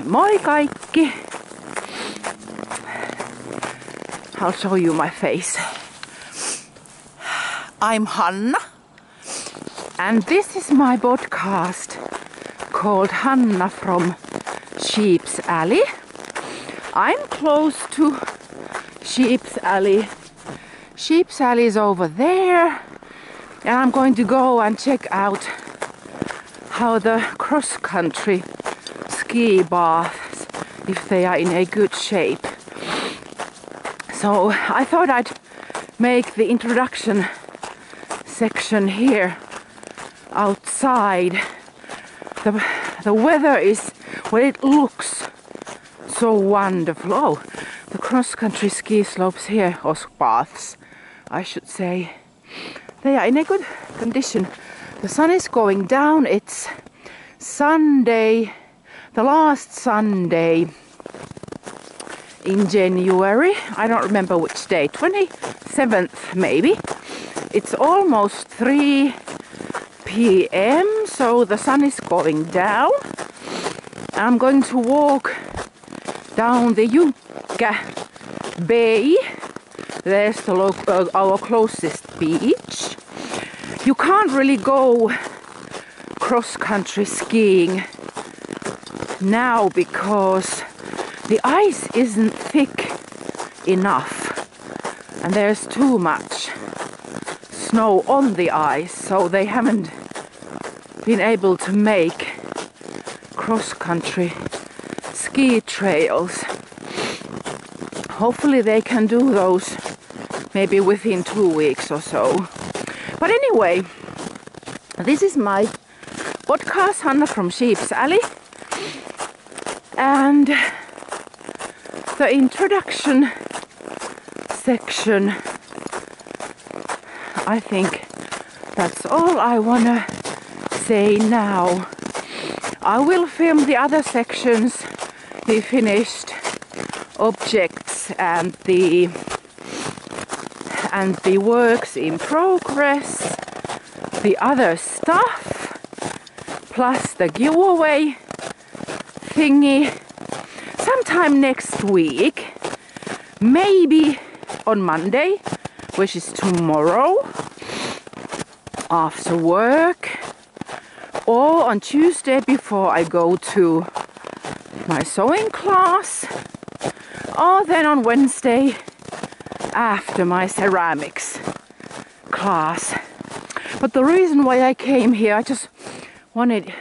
Moi kaikki! I'll show you my face. I'm Hanna, and this is my podcast called Hanna from Sheep's Alley. I'm close to Sheep's Alley. Sheep's Alley is over there, and I'm going to go and check out how the cross-country ski baths, if they are in a good shape. So I thought I'd make the introduction section here outside. The weather is, well, it looks so wonderful. Oh, the cross-country ski slopes here, or baths, I should say, they are in a good condition. The sun is going down. It's Sunday, the last Sunday in January. I don't remember which day, 27th maybe. It's almost 3 p.m. so the sun is going down. I'm going to walk down the Yunka Bay. There's our closest beach. You can't really go cross-country skiing now because the ice isn't thick enough and there's too much snow on the ice, so they haven't been able to make cross-country ski trails. Hopefully they can do those maybe within 2 weeks or so. But anyway, this is my podcast, Hanna from Sheep's Alley, and the introduction section, I think that's all I wanna say now. I will film the other sections, the finished objects and the works in progress, the other stuff, plus the giveaway thingy, sometime next week, maybe on Monday, which is tomorrow, after work, or on Tuesday before I go to my sewing class, or then on Wednesday after my ceramics class. But the reason why I came here, I just wanted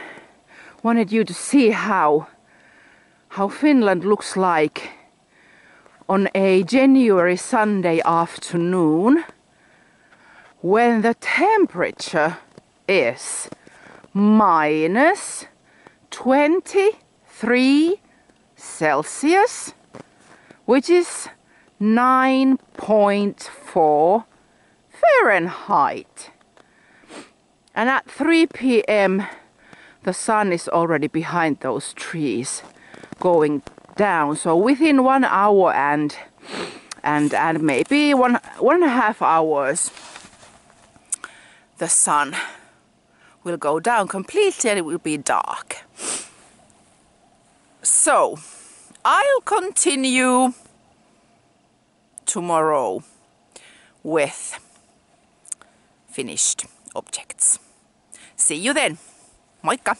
you to see how Finland looks like on a January Sunday afternoon when the temperature is minus 23 Celsius, which is 9.4 Fahrenheit. And at 3 p.m. the sun is already behind those trees going down. So within 1 hour and maybe one and a half hours, the sun will go down completely and it will be dark. So I'll continue tomorrow with finished objects. See you then. Moikka!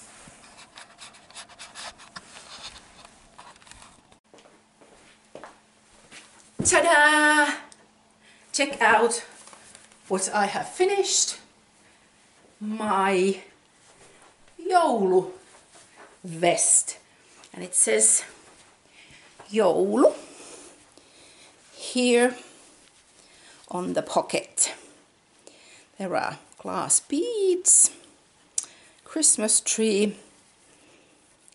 Ta-da! Check out what I have finished. My joulu vest. And it says joulu here on the pocket. There are glass beads, Christmas tree,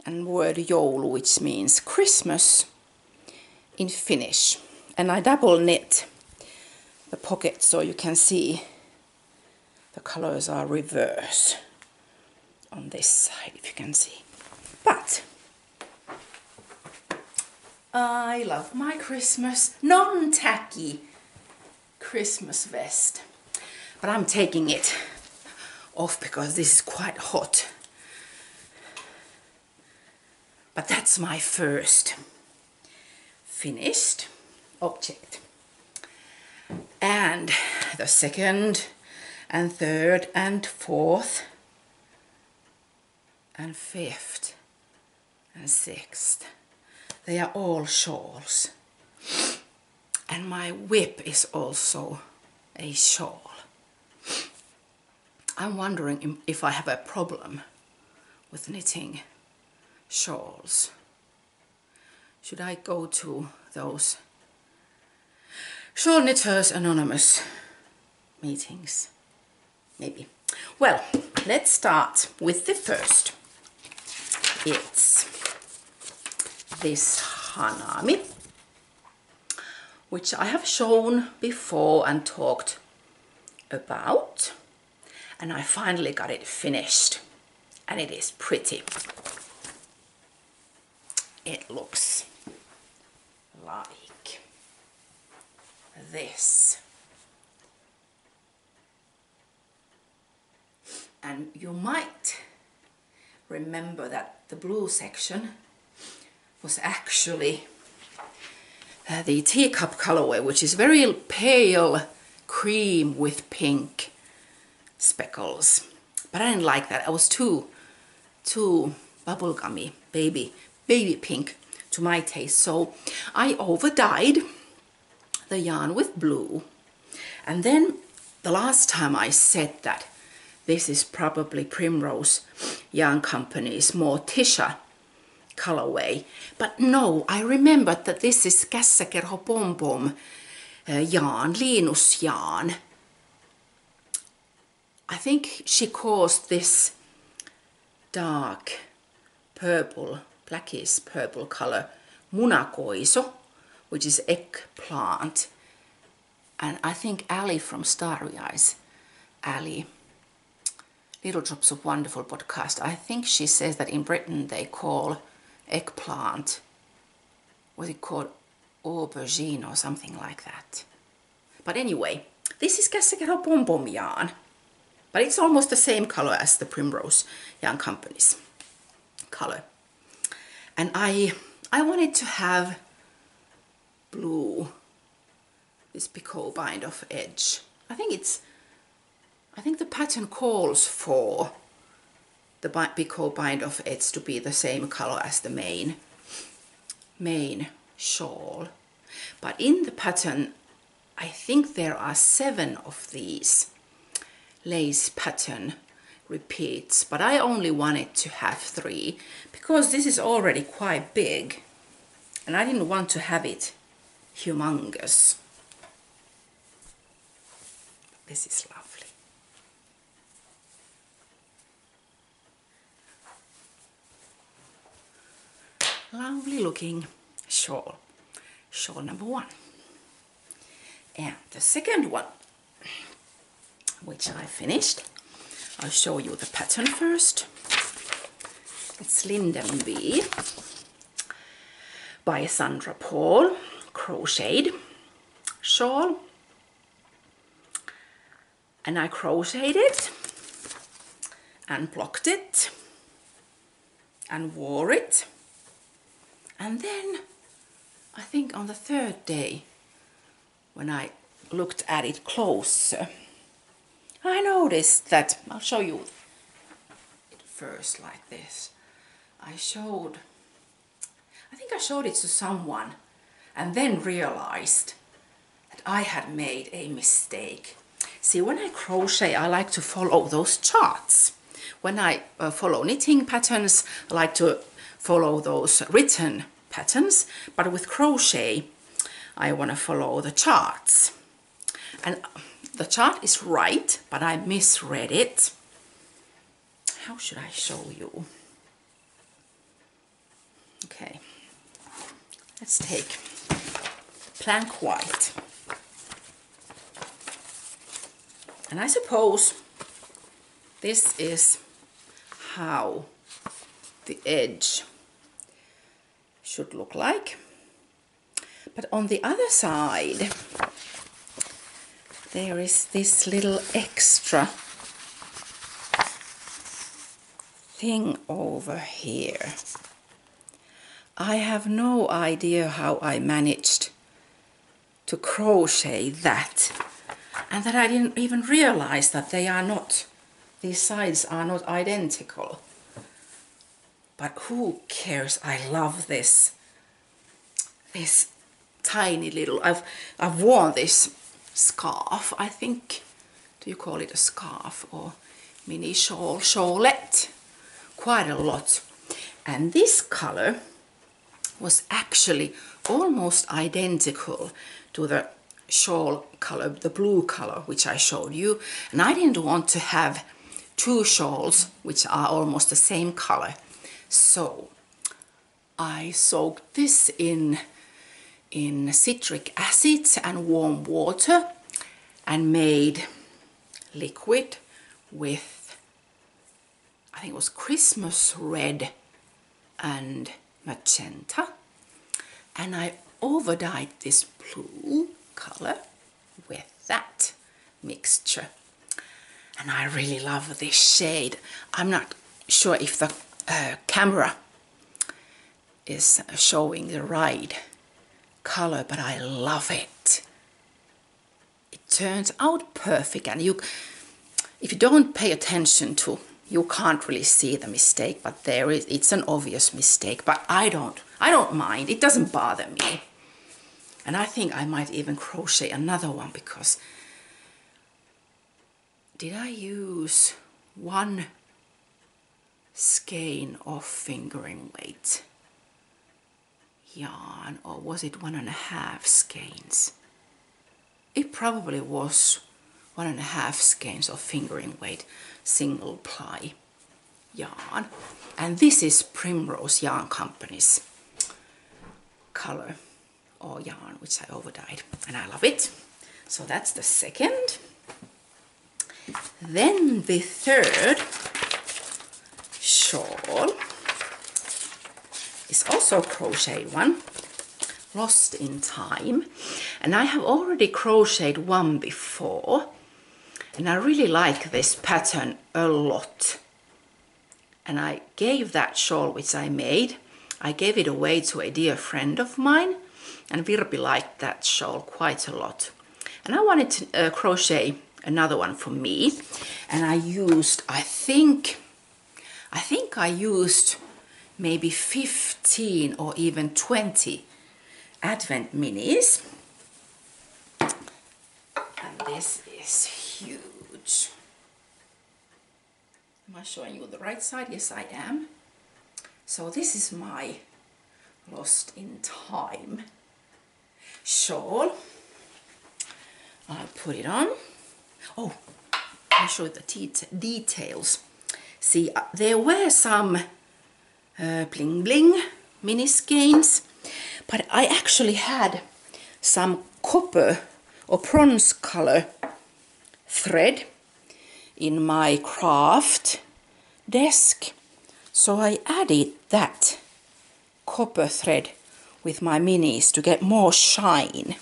and word joulu, which means Christmas in Finnish. And I double knit the pocket so you can see the colors are reverse on this side, if you can see. But I love my Christmas non-tacky Christmas vest. But I'm taking it off because this is quite hot. But that's my first finished object. And the second and third and fourth and fifth and sixth, they are all shawls. And my whip is also a shawl. I'm wondering if I have a problem with knitting shawls. Should I go to those Shawl Knitters Anonymous meetings? Maybe. Well, let's start with the first. It's this Hanami, which I have shown before and talked about. And I finally got it finished. And it is pretty. It looks like this. And you might remember that the blue section was actually the teacup colorway, which is very pale cream with pink speckles. But I didn't like that. I was too bubblegummy, baby pink to my taste. So I over-dyed the yarn with blue. And then the last time I said that this is probably Primrose Yarn Company's Morticia colorway. But no, I remembered that this is Kässäkerho Pom Pom yarn, Linus yarn. I think she calls this dark purple, blackish purple color munakoiso, which is eggplant. And I think Ali from Starry Eyes, Ali, Little Drops of Wonderful podcast, I think she says that in Britain they call eggplant, was it called aubergine or something like that. But anyway, this is Kässäkerho Pom Pom yarn, but it's almost the same color as the Primrose Yarn Company's color. And I wanted to have blue, this picot bind off edge. I think the pattern calls for the picot bind off edge to be the same color as the main shawl. But in the pattern, I think there are 7 of these lace pattern repeats, but I only wanted to have 3 because this is already quite big and I didn't want to have it humongous. This is lovely. Lovely looking shawl. Shawl number 1. And the second one, which I finished, I'll show you the pattern first. It's Linden Bee by Sandra Paul, crocheted shawl. And I crocheted it and blocked it and wore it. And then I think on the 3rd day, when I looked at it closer, I noticed that, I'll show you it first like this. I think I showed it to someone and then realized that I had made a mistake. See, when I crochet, I like to follow those charts. When I follow knitting patterns, I like to follow those written patterns, but with crochet, I want to follow the charts. And the chart is right, but I misread it. How should I show you? Okay, let's take plank white. And I suppose this is how the edge should look like. But on the other side, there is this little extra thing over here. I have no idea how I managed to crochet that, and that I didn't even realize that they are not, these sides are not identical. But who cares? I love this tiny little, I've worn this scarf, I think. Do you call it a scarf or mini shawl, shawlette? Quite a lot. And this color was actually almost identical to the shawl color, the blue color, which I showed you. And I didn't want to have two shawls which are almost the same color. So I soaked this in citric acid and warm water and made liquid with, I think it was Christmas red and magenta, and I overdyed this blue color with that mixture, and I really love this shade. I'm not sure if the camera is showing the right color, but I love it. It turns out perfect, and if you don't pay attention to, you can't really see the mistake, but it's an obvious mistake, but I don't mind. It doesn't bother me. And I think I might even crochet another one, because did I use 1 skein of fingering weight yarn, or was it 1.5 skeins? It probably was 1.5 skeins of fingering weight single ply yarn. And this is Primrose Yarn Company's color or yarn, which I overdyed, and I love it. So that's the second. Then the third shawl is also a crochet one, Lost in Time, and I have already crocheted one before, and I really like this pattern a lot. And I gave that shawl which I made, I gave it away to a dear friend of mine, and Virpi liked that shawl quite a lot. And I wanted to crochet another one for me, and I used, I think I used maybe 15 or even 20 Advent minis. And this is huge. Am I showing you the right side? Yes, I am. So this is my Lost in Time shawl. I put it on. Oh, I'll show you the details. See, there were some bling bling mini skeins, but I actually had some copper or bronze color thread in my craft desk, so I added that copper thread with my minis to get more shine.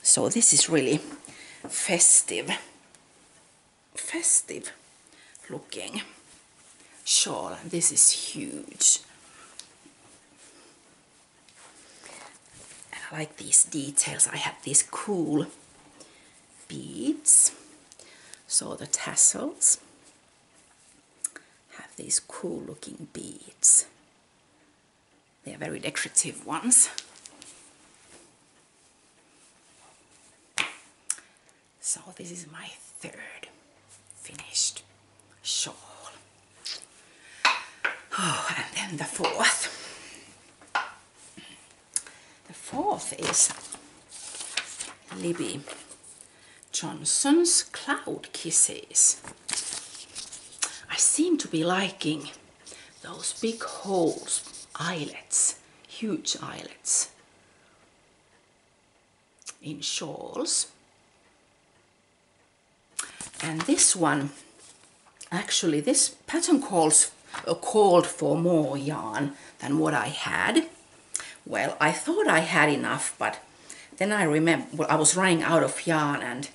So this is really festive looking shawl, and this is huge. And I like these details. I have these cool beads, so the tassels have these cool looking beads. They're very decorative ones. So this is my third finished shawl. Oh, and then the fourth. The fourth is Libby Johnson's Cloud Kisses. I seem to be liking those big holes, eyelets, huge eyelets in shawls. And this one, actually this pattern called for more yarn than what I had. Well, I thought I had enough, but then I remember, well, I was running out of yarn, and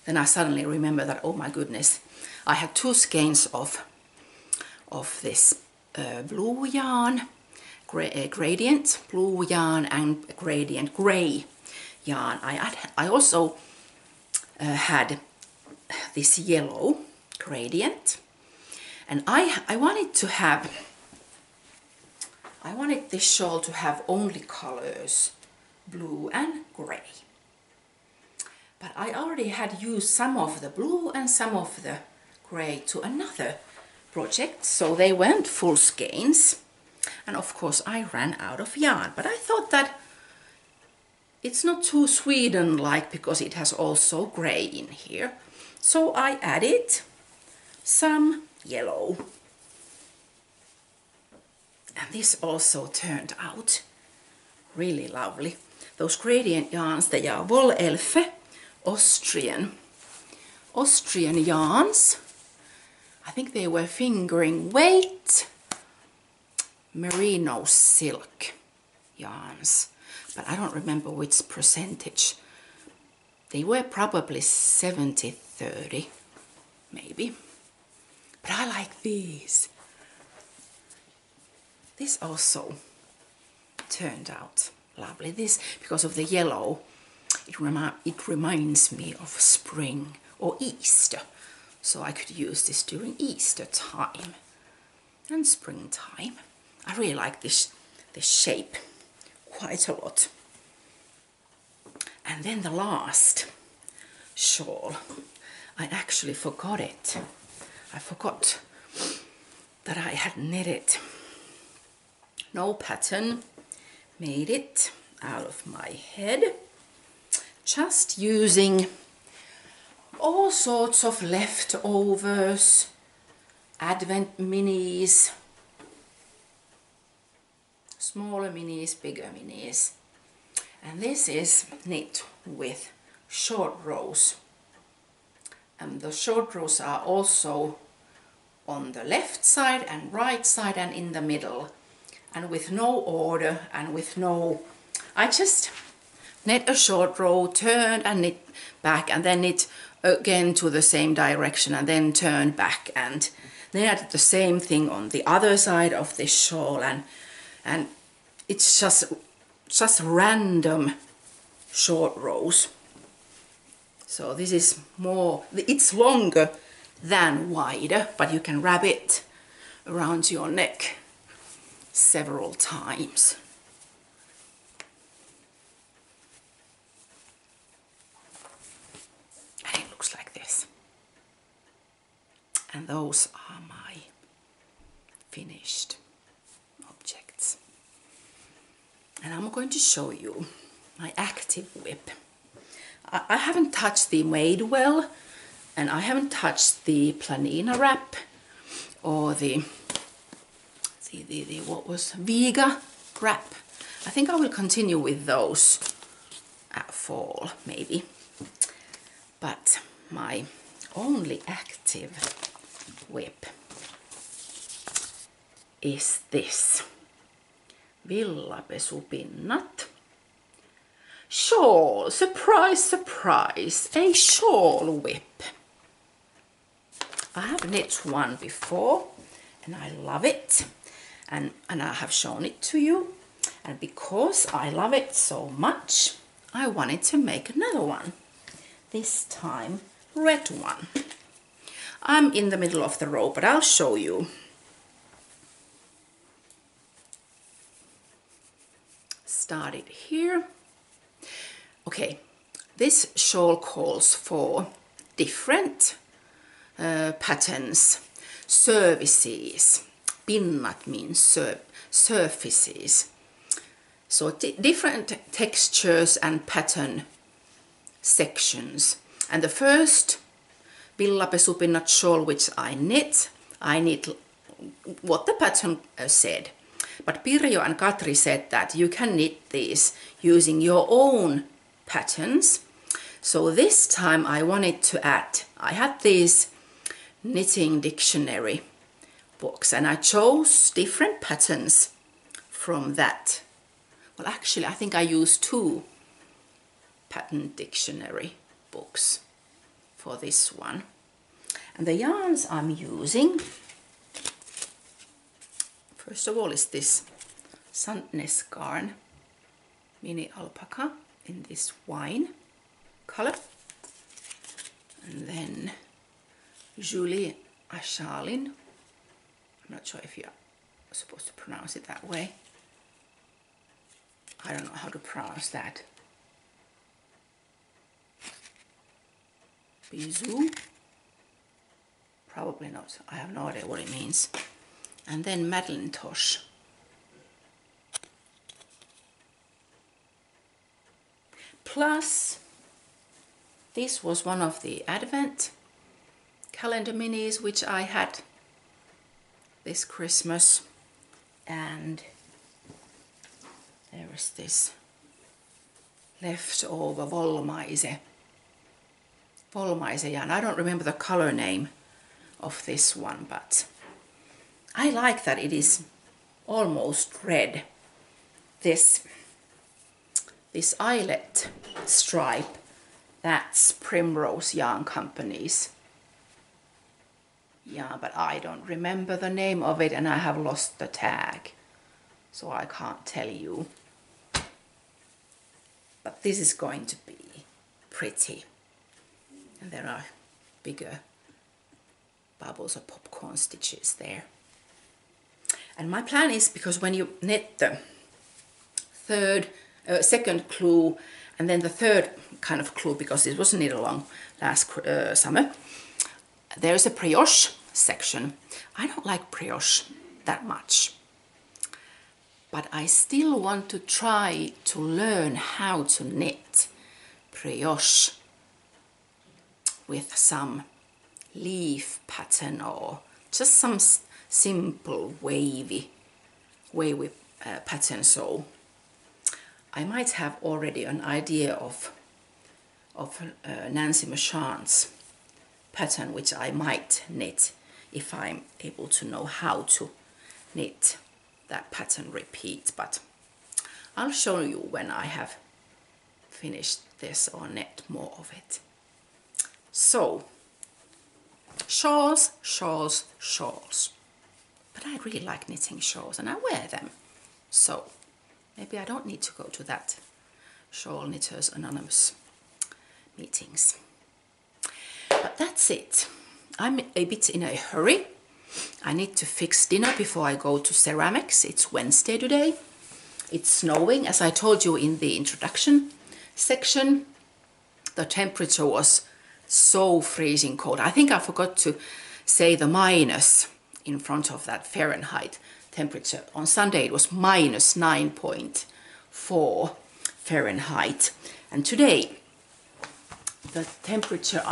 then I suddenly remembered that, oh my goodness, I had 2 skeins of this blue yarn, gradient blue yarn and gradient grey yarn. I also had this yellow gradient, and I wanted this shawl to have only colors blue and grey. But I already had used some of the blue and some of the grey to another project, so they weren't full skeins. And of course I ran out of yarn, but I thought that it's not too Sweden-like because it has also grey in here. So I added some yellow. And this also turned out really lovely. Those gradient yarns, they are Wollelfe Austrian yarns. I think they were fingering weight merino silk yarns, but I don't remember which percentage. They were probably 70-30 maybe. But I like these. This also turned out lovely. This, because of the yellow, it reminds me of spring or Easter. So I could use this during Easter time and springtime. I really like this shape quite a lot. And then the last shawl, I actually forgot it. I forgot that I had knitted. No pattern, made it out of my head. Just using all sorts of leftovers, advent minis, smaller minis, bigger minis. And this is knit with short rows. And the short rows are also on the left side and right side and in the middle. And with no order and with no... I just knit a short row, turn and knit back, and then knit again to the same direction and then turn back. And then I did the same thing on the other side of this shawl, and it's just random short rows. So this is more, it's longer than wider, but you can wrap it around your neck several times. And it looks like this. And those are my finished objects. And I'm going to show you my active whip. I haven't touched the Madewell, and I haven't touched the Planina wrap or the what was Viga wrap. I think I will continue with those at fall maybe. But my only active whip is this Villapesupinnat shawl. Surprise, surprise, a shawl whip. I have knit one before and I love it, and I have shown it to you, and because I love it so much I wanted to make another one, this time red one. I'm in the middle of the row, but I'll show you. Start it here. Okay, this shawl calls for different patterns, services. Pinnat means surfaces. So different textures and pattern sections. And the first Villapesupinnat shawl which I knit what the pattern said. But Pirjo and Katri said that you can knit these using your own patterns. So this time I wanted to add, I had this knitting dictionary box and I chose different patterns from that. Well, actually I think I used 2 pattern dictionary books for this one. And the yarns I'm using, first of all, is this Sandnes garn mini alpaca in this wine color. And then Julie Achalin. I'm not sure if you're supposed to pronounce it that way. I don't know how to pronounce that. Bisou? Probably not. I have no idea what it means. And then Madeline Tosh. Plus, this was one of the Advent calendar minis which I had this Christmas. And there is this leftover Wollmeise yarn. I don't remember the color name of this one, but I like that it is almost red. This eyelet stripe, that's Primrose Yarn Company's. Yeah, but I don't remember the name of it and I have lost the tag, so I can't tell you. But this is going to be pretty. And there are bigger bubbles of popcorn stitches there. And my plan is, because when you knit the second clue and then the third kind of clue, because it wasn't knit along last summer, there's a brioche section. I don't like brioche that much, but I still want to try to learn how to knit brioche with some leaf pattern or just some simple wavy pattern. So I might have already an idea of Nancy Marchand's pattern, which I might knit if I'm able to know how to knit that pattern repeat, but I'll show you when I have finished this or knit more of it. So, shawls, shawls, shawls. But I really like knitting shawls and I wear them. So, maybe I don't need to go to that Shawl Knitters Anonymous meetings. But that's it. I'm a bit in a hurry. I need to fix dinner before I go to ceramics. It's Wednesday today. It's snowing, as I told you in the introduction section. The temperature was so freezing cold. I think I forgot to say the minus in front of that Fahrenheit temperature. On Sunday it was minus 9.4 Fahrenheit. And today the temperature,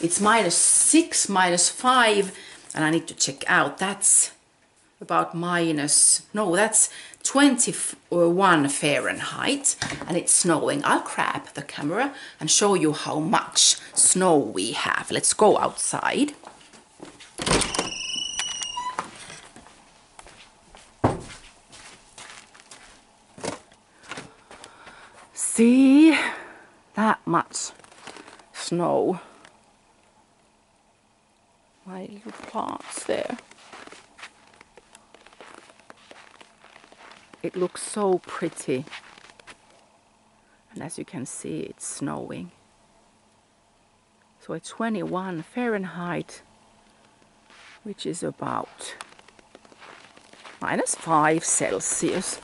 it's minus 6, minus 5, and I need to check out. That's about that's 21 Fahrenheit, and it's snowing. I'll grab the camera and show you how much snow we have. Let's go outside. See, that much snow. My little plants there. It looks so pretty. And as you can see, it's snowing. So it's 21 Fahrenheit, which is about minus 5 Celsius.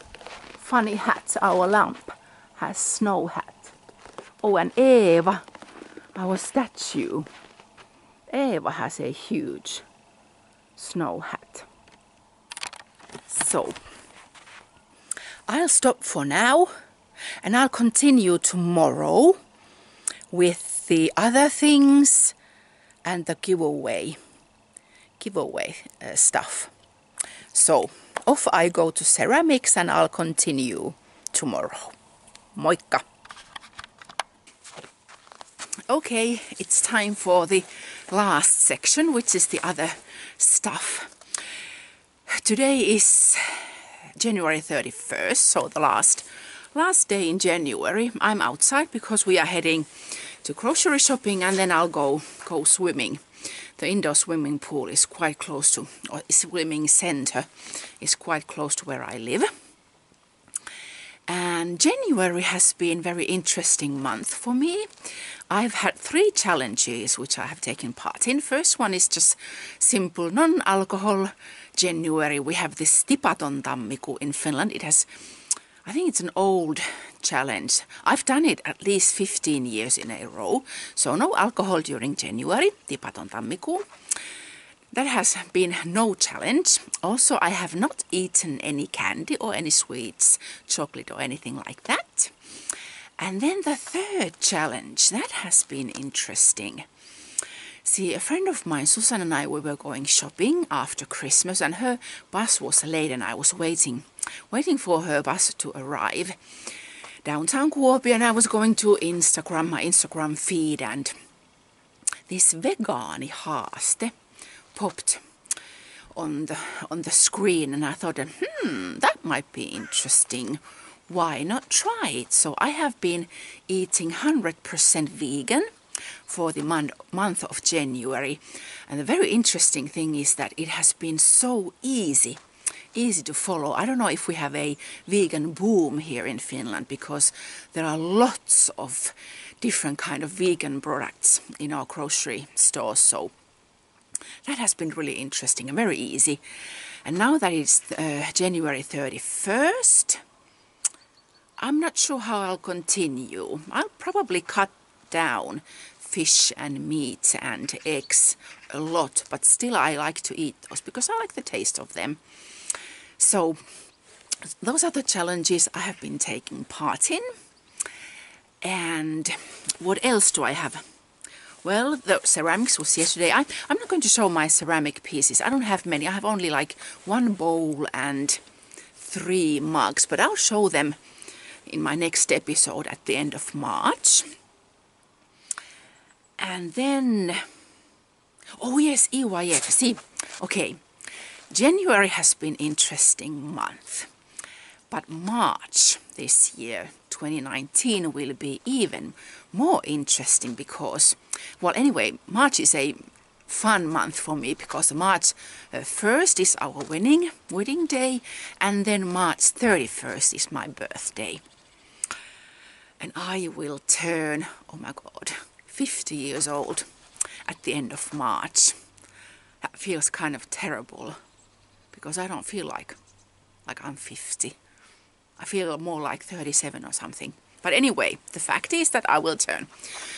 Funny hat, our lamp has snow hat. Oh, and Eva, our statue, Eva has a huge snow hat. So I'll stop for now and I'll continue tomorrow with the other things and the giveaway stuff. So off I go to ceramics and I'll continue tomorrow. Moikka! Okay, it's time for the last section, which is the other stuff. Today is January 31st, so the last day in January. I'm outside because we are heading to grocery shopping and then I'll go swimming. The indoor swimming pool is quite close to, or swimming center is quite close to where I live. And January has been a very interesting month for me. I've had 3 challenges which I have taken part in. First one is just simple non-alcohol January. We have this Tipaton tammikuu in Finland. I think it's an old challenge. I've done it at least 15 years in a row. So no alcohol during January, Tipaton tammikuu. That has been no challenge. Also, I have not eaten any candy or any sweets, chocolate or anything like that. And then the third challenge, that has been interesting. See, a friend of mine, Susan, and I, we were going shopping after Christmas, and her bus was late and I was waiting for her bus to arrive downtown Kuopio, and I was going to my Instagram feed, and this vegaani haaste popped on the screen, and I thought, that might be interesting. Why not try it? So I have been eating 100% vegan for the month of January, and the very interesting thing is that it has been so easy to follow. I don't know if we have a vegan boom here in Finland, because there are lots of different kind of vegan products in our grocery stores, so that has been really interesting and very easy. And now that it's January 31st, I'm not sure how I'll continue. I'll probably cut down fish and meat and eggs a lot, but still I like to eat those because I like the taste of them. So those are the challenges I have been taking part in. And what else do I have? Well, the ceramics was yesterday. I'm not going to show my ceramic pieces. I don't have many. I have only like 1 bowl and 3 mugs, but I'll show them in my next episode at the end of March. And then, oh yes, EYF. See, okay, January has been interesting month, but March this year, 2019, will be even more interesting because, well, anyway, March is a fun month for me because March 1st is our wedding day, and then March 31st is my birthday. And I will turn, oh my God, 50 years old at the end of March. That feels kind of terrible because I don't feel like I'm 50. I feel more like 37 or something. But anyway, the fact is that I will turn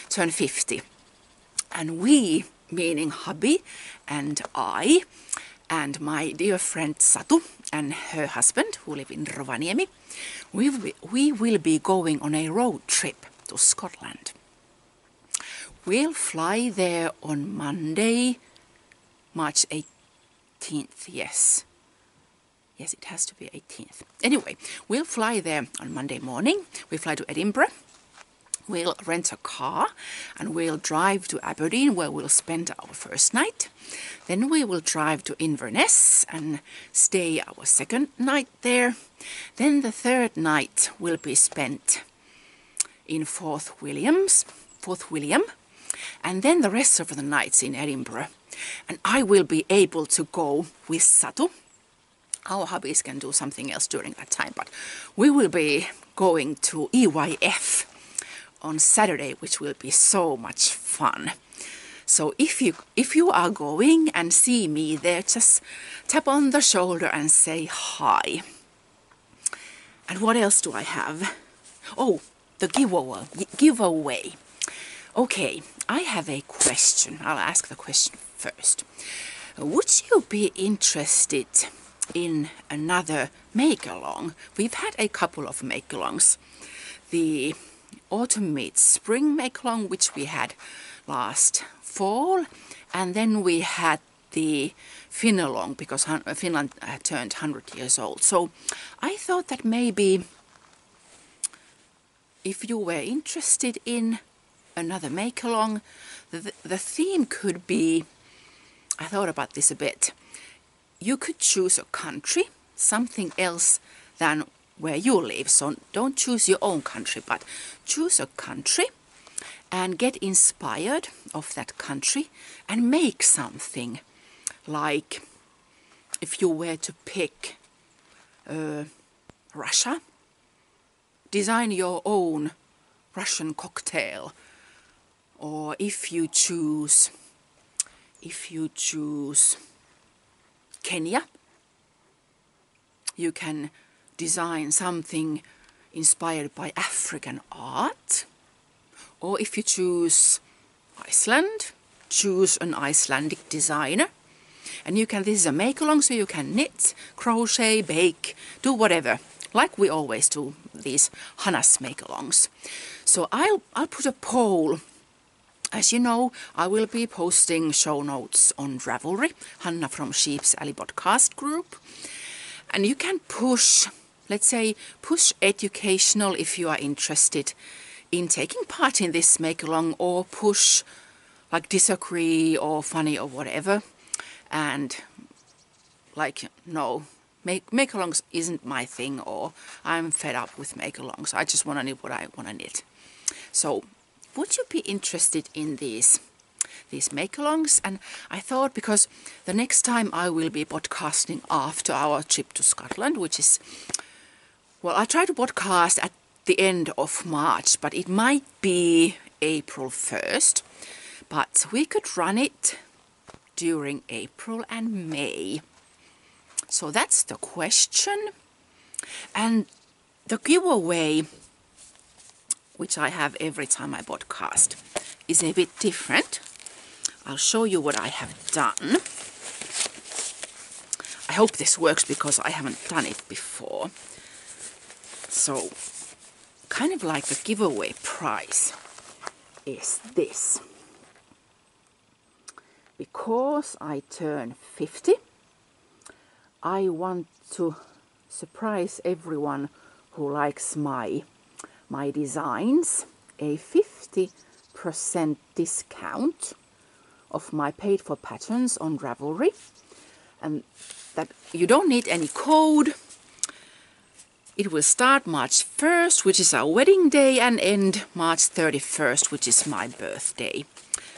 50. And we, meaning hubby and I, and my dear friend Satu and her husband, who live in Rovaniemi, we will be going on a road trip to Scotland. We'll fly there on Monday, March 18th, yes. Yes, it has to be 18th. Anyway, we'll fly there on Monday morning. We fly to Edinburgh. We'll rent a car and we'll drive to Aberdeen, where we'll spend our first night. Then we will drive to Inverness and stay our second night there. Then the third night will be spent in Fort William, and then the rest of the nights in Edinburgh. And I will be able to go with Satu. Our hubbies can do something else during that time, but we will be going to EYF on Saturday, which will be so much fun. So if you are going and see me there, just tap on the shoulder and say hi. And what else do I have? Oh, the giveaway. Okay, I have a question. I'll ask the question first. Would you be interested in another make-along? We've had a couple of make-alongs. The autumn meets spring make-along, which we had last fall, and then we had the Finalong because Finland turned 100 years old. So I thought that maybe if you were interested in another make-along, the theme could be, I thought about this a bit, you could choose a country, something else than where you live. So don't choose your own country, but choose a country and get inspired of that country and make something. Like if you were to pick Russia, design your own Russian cocktail, or if you choose Kenya, you can design something inspired by African art. Or if you choose Iceland, choose an Icelandic designer. And you can, this is a make-along, so you can knit, crochet, bake, do whatever, like we always do these Hanna's make-alongs. So I'll put a poll. As you know, I will be posting show notes on Ravelry, Hanna from Sheep's Alley podcast group. And you can push, let's say, push educational if you are interested in taking part in this make-along, or push like disagree or funny or whatever. And like, no, make-alongs isn't my thing, or I'm fed up with make-alongs. I just want to knit what I want to knit. So would you be interested in these make-alongs? And I thought, because the next time I will be podcasting after our trip to Scotland, which is, well, I try to podcast at the end of March, but it might be April 1st. But we could run it during April and May. So that's the question. And the giveaway, which I have every time I podcast, is a bit different. I'll show you what I have done. I hope this works because I haven't done it before. So, kind of like the giveaway prize is this. Because I turn 50, I want to surprise everyone who likes my designs, a 50% discount of my paid for patterns on Ravelry. And that you don't need any code. It will start March 1st, which is our wedding day, and end March 31st, which is my birthday.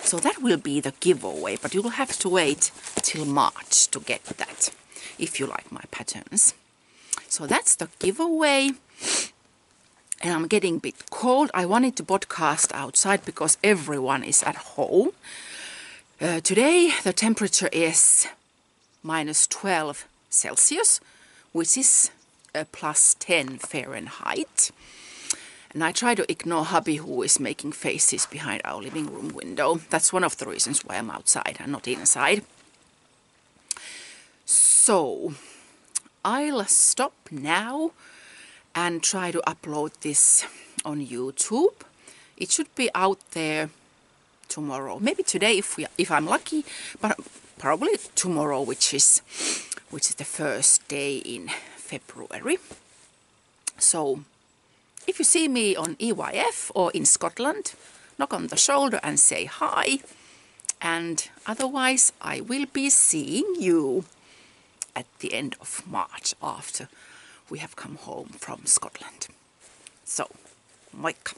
So that will be the giveaway, but you will have to wait till March to get that, if you like my patterns. So that's the giveaway. And I'm getting a bit cold. I wanted to podcast outside because everyone is at home. Today the temperature is -12 Celsius, which is +10 Fahrenheit. And I try to ignore hubby, who is making faces behind our living room window. That's one of the reasons why I'm outside and not inside. So I'll stop now and try to upload this on YouTube. It should be out there tomorrow. Maybe today if I'm lucky, but probably tomorrow, which is the first day in February. So if you see me on EYF or in Scotland, knock on the shoulder and say hi. And otherwise, I will be seeing you at the end of March after we have come home from Scotland. So, moikka!